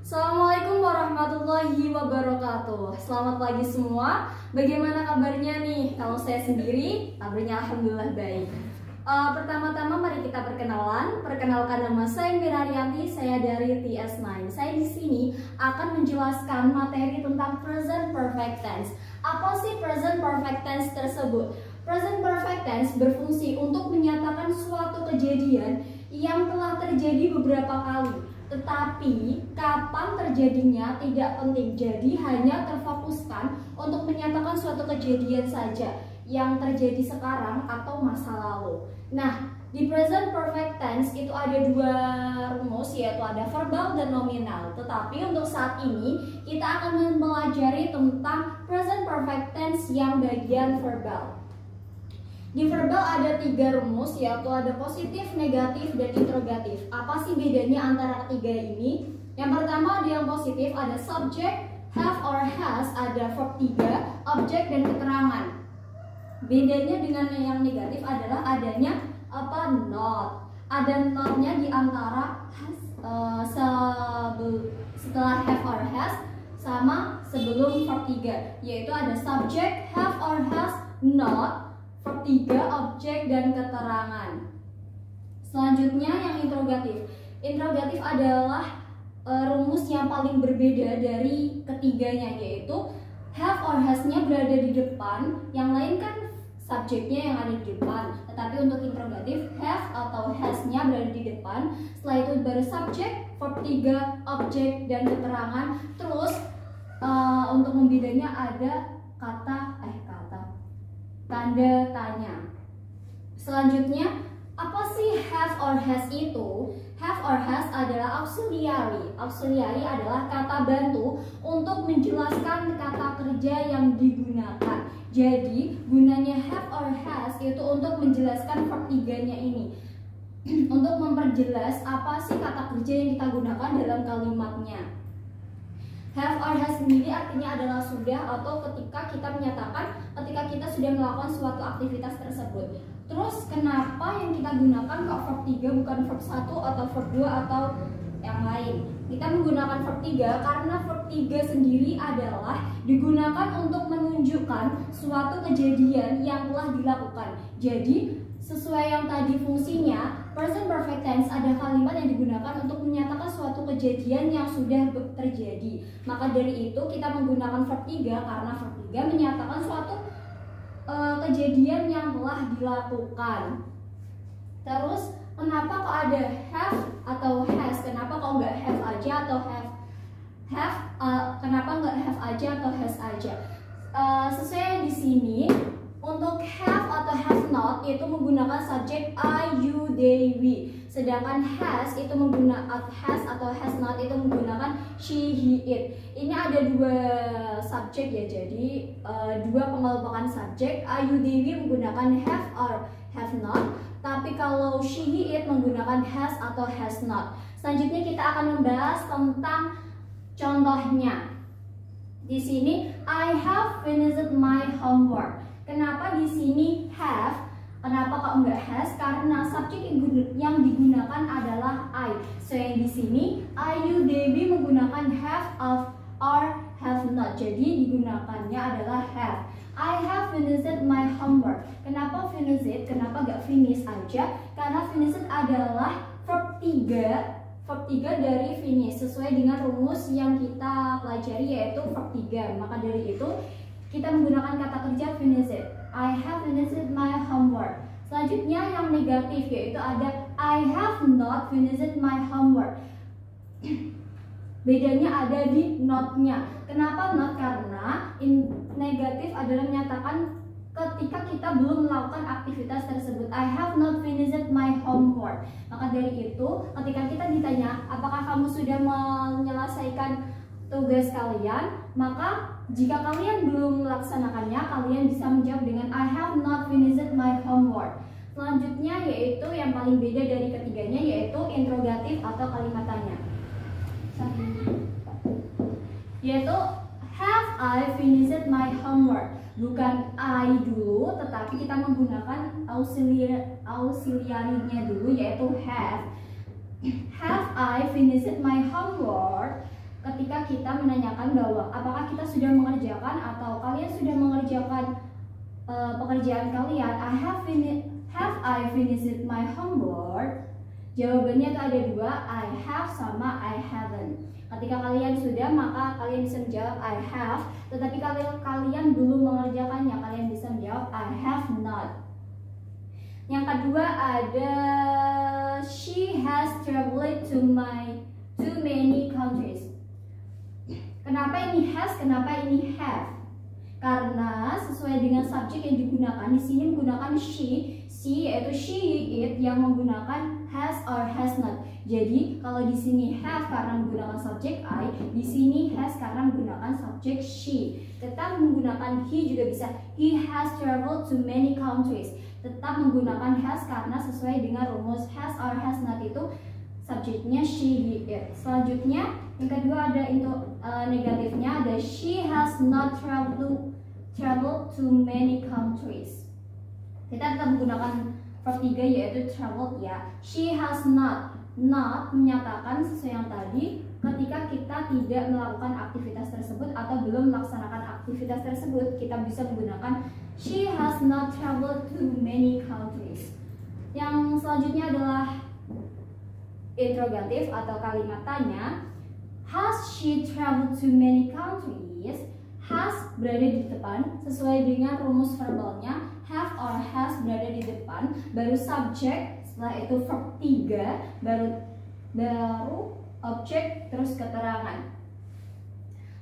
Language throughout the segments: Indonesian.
Assalamualaikum warahmatullahi wabarakatuh. Selamat pagi semua. Bagaimana kabarnya nih? Kalau saya sendiri, kabarnya alhamdulillah baik. Pertama-tama mari kita perkenalan. Perkenalkan, nama saya Mira Rianti, saya dari TS9. Saya di sini akan menjelaskan materi tentang present perfect tense. Apa sih present perfect tense tersebut? Present perfect tense berfungsi untuk menyatakan suatu kejadian yang telah terjadi beberapa kali. Tetapi kapan terjadinya tidak penting, jadi hanya terfokuskan untuk menyatakan suatu kejadian saja yang terjadi sekarang atau masa lalu. Nah, di present perfect tense itu ada dua rumus, yaitu ada verbal dan nominal. Tetapi untuk saat ini kita akan mempelajari tentang present perfect tense yang bagian verbal. Di verbal ada tiga rumus, yaitu ada positif, negatif, dan interrogatif. Apa sih bedanya antara ketiga ini? Yang pertama ada yang positif, ada subject, have or has, ada verb 3, objek, dan keterangan. Bedanya dengan yang negatif adalah adanya not. Ada notnya di antara has, setelah have or has sama sebelum verb 3, yaitu ada subject, have or has, not, verb 3, objek, dan keterangan. Selanjutnya yang interrogatif. Interrogatif adalah rumus yang paling berbeda dari ketiganya, yaitu have or has-nya berada di depan, yang lain kan subjeknya yang ada di depan. Tetapi untuk interrogatif, have atau has-nya berada di depan, setelah itu baru subjek, verb 3, objek, dan keterangan. Terus untuk membedanya ada tanda tanya. Selanjutnya, apa sih have or has itu? Have or has adalah auxiliary. Auxiliary adalah kata bantu untuk menjelaskan kata kerja yang digunakan. Jadi, gunanya have or has itu untuk menjelaskan verb 3-nya ini. Untuk memperjelas apa sih kata kerja yang kita gunakan dalam kalimatnya. Have or has sendiri artinya adalah sudah, atau ketika kita menyatakan ketika kita sudah melakukan suatu aktivitas tersebut. Terus kenapa yang kita gunakan kok verb 3 bukan verb 1 atau verb 2 atau yang lain? Kita menggunakan verb 3 karena verb 3 sendiri adalah digunakan untuk menunjukkan suatu kejadian yang telah dilakukan. Jadi sesuai yang tadi fungsinya, present perfect tense ada kalimat yang digunakan untuk menyatakan suatu kejadian yang sudah terjadi. Maka dari itu kita menggunakan verb 3 karena verb 3 menyatakan suatu kejadian yang telah dilakukan. Terus kenapa kok ada have atau has? Kenapa kok nggak have aja atau kenapa nggak have aja atau has aja? Sesuai di sini. Untuk have atau have not itu menggunakan subjek I, you, they, we. Sedangkan has itu menggunakan atau has not itu menggunakan she, he, it. Ini ada dua subjek ya, jadi dua pengelompokan subjek. I, you, they, we menggunakan have or have not. Tapi kalau she, he, it menggunakan has atau has not. Selanjutnya kita akan membahas tentang contohnya. Di sini I have finished my homework. Kenapa di sini have? Kenapa kok enggak has? Karena subjek yang digunakan adalah I. So yang di sini I, you, they, we menggunakan have of or have not. Jadi digunakannya adalah have. I have finished my homework. Kenapa finished? Kenapa enggak finish aja? Karena finished adalah verb 3 dari finish sesuai dengan rumus yang kita pelajari, yaitu verb 3. Maka dari itu kita menggunakan kata kerja finished. I have finished my homework. Selanjutnya yang negatif, yaitu ada I have not finished my homework. Bedanya ada di not-nya. Kenapa not? Karena negatif adalah menyatakan ketika kita belum melakukan aktivitas tersebut. I have not finished my homework. Maka dari itu, ketika kita ditanya apakah kamu sudah menyelesaikan tugas kalian, maka jika kalian belum melaksanakannya, kalian bisa menjawab dengan I have not finished my homework. Selanjutnya yaitu yang paling beda dari ketiganya, yaitu interrogatif atau kalimat tanya. Yaitu have I finished my homework. Bukan I dulu, tetapi kita menggunakan auxiliary-nya dulu, yaitu have. Have I finished my homework? ketika kita menanyakan bahwa apakah kita sudah mengerjakan atau kalian sudah mengerjakan pekerjaan kalian. Have I finished my homework? Jawabannya itu ada dua, I have sama I haven't. Ketika kalian sudah, maka kalian bisa menjawab I have. Tetapi kalau kalian belum mengerjakannya, kalian bisa menjawab I have not. Yang kedua ada she has traveled to many countries. Kenapa ini has? Kenapa ini have? Karena sesuai dengan subjek yang digunakan di sini menggunakan she yaitu she it yang menggunakan has or has not. Jadi kalau di sini have karena menggunakan subjek I, di sini has karena menggunakan subjek she. Tetap menggunakan he juga bisa. He has traveled to many countries. Tetap menggunakan has karena sesuai dengan rumus has or has not itu subjeknya she he it. Selanjutnya yang kedua ada negatifnya, ada she has not traveled to many countries. Kita tetap menggunakan verb 3 yaitu traveled ya. She has not menyatakan sesuai yang tadi ketika kita tidak melakukan aktivitas tersebut atau belum melaksanakan aktivitas tersebut, kita bisa menggunakan she has not traveled to many countries. Yang selanjutnya adalah interrogatif atau kalimat tanya. Has she traveled to many countries? Has berada di depan sesuai dengan rumus verbalnya. Have or has berada di depan, baru subjek, setelah itu verb 3, baru objek, terus keterangan.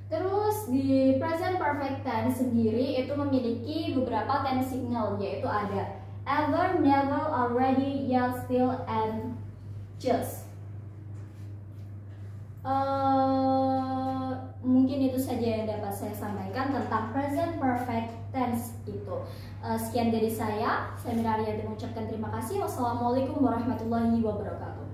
Terus di present perfect tense sendiri itu memiliki beberapa tense signal, yaitu ada ever, never, already, yet, still, and just. Mungkin itu saja yang dapat saya sampaikan tentang present perfect tense itu. Sekian dari saya Mira Ariyanti mengucapkan terima kasih. Wassalamualaikum warahmatullahi wabarakatuh.